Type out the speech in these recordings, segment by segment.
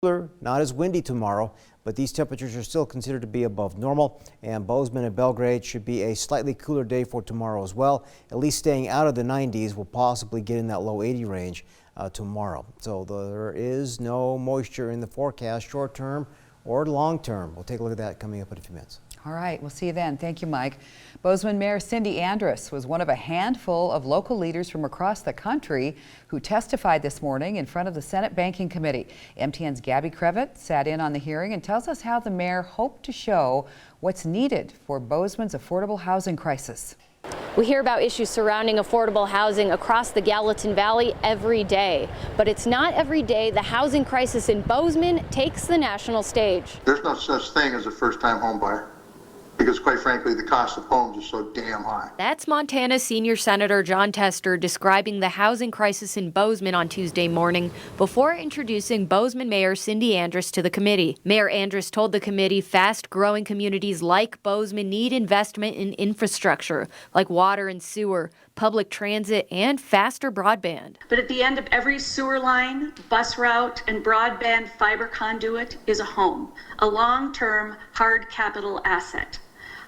Cooler, not as windy tomorrow, but these temperatures are still considered to be above normal, and Bozeman and Belgrade should be a slightly cooler day for tomorrow as well. At least staying out of the 90s, will possibly get in that low 80 range tomorrow. So there is no moisture in the forecast, short term or long term. We'll take a look at that coming up in a few minutes. All right, we'll see you then. Thank you, Mike. Bozeman Mayor Cindy Andrus was one of a handful of local leaders from across the country who testified this morning in front of the Senate Banking Committee. MTN's Gabby Crevitt sat in on the hearing and tells us how the mayor hoped to show what's needed for Bozeman's affordable housing crisis. We hear about issues surrounding affordable housing across the Gallatin Valley every day, but it's not every day the housing crisis in Bozeman takes the national stage. There's no such thing as a first-time home buyer, because quite frankly, the cost of homes is so damn high. That's Montana Senior Senator Jon Tester describing the housing crisis in Bozeman on Tuesday morning before introducing Bozeman Mayor Cindy Andrus to the committee. Mayor Andrus told the committee fast-growing communities like Bozeman need investment in infrastructure like water and sewer, public transit, and faster broadband. But at the end of every sewer line, bus route, and broadband fiber conduit is a home, a long-term hard capital asset.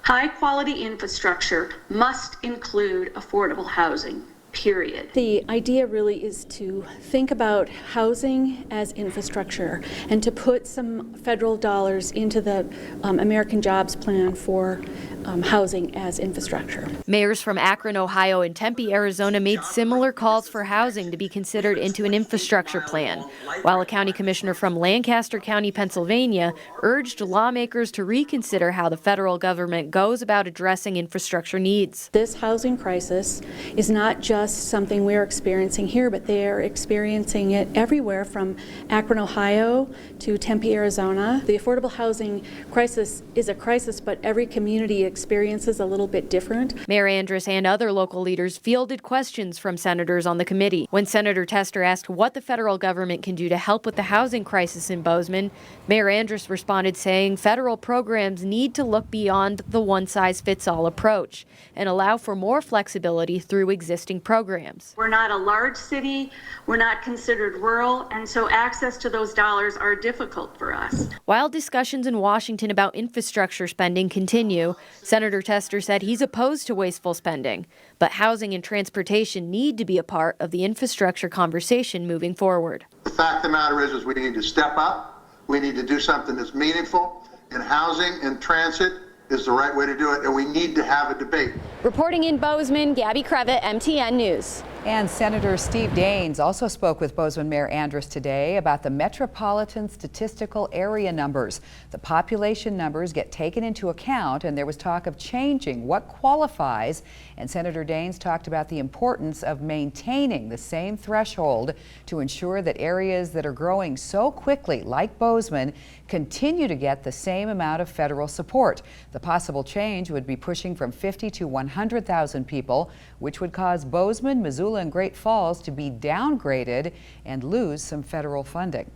High-quality infrastructure must include affordable housing, period. The idea really is to think about housing as infrastructure and to put some federal dollars into the American Jobs Plan for housing as infrastructure. Mayors from Akron, Ohio and Tempe, Arizona made similar calls for housing to be considered into an infrastructure plan, while a county commissioner from Lancaster County, Pennsylvania, urged lawmakers to reconsider how the federal government goes about addressing infrastructure needs. This housing crisis is not just something we're experiencing here, but they're experiencing it everywhere from Akron, Ohio to Tempe, Arizona. The affordable housing crisis is a crisis, but every community experiences a little bit different. Mayor Andrus and other local leaders fielded questions from senators on the committee. When Senator Tester asked what the federal government can do to help with the housing crisis in Bozeman, Mayor Andrus responded saying federal programs need to look beyond the one-size-fits-all approach and allow for more flexibility through existing programs. We're not a large city, we're not considered rural, and so access to those dollars are difficult for us. While discussions in Washington about infrastructure spending continue, Senator Tester said he's opposed to wasteful spending, but housing and transportation need to be a part of the infrastructure conversation moving forward. The fact of the matter is we need to step up. We need to do something that's meaningful, and housing and transit is the right way to do it, and we need to have a debate. Reporting in Bozeman, Gabby Crevitt, MTN News. And Senator Steve Daines also spoke with Bozeman Mayor Andrus today about the metropolitan statistical area numbers. The population numbers get taken into account, and there was talk of changing what qualifies. And Senator Daines talked about the importance of maintaining the same threshold to ensure that areas that are growing so quickly, like Bozeman, continue to get the same amount of federal support. The possible change would be pushing from 50 to 100,000 people, which would cause Bozeman, Missoula, and Great Falls to be downgraded and lose some federal funding.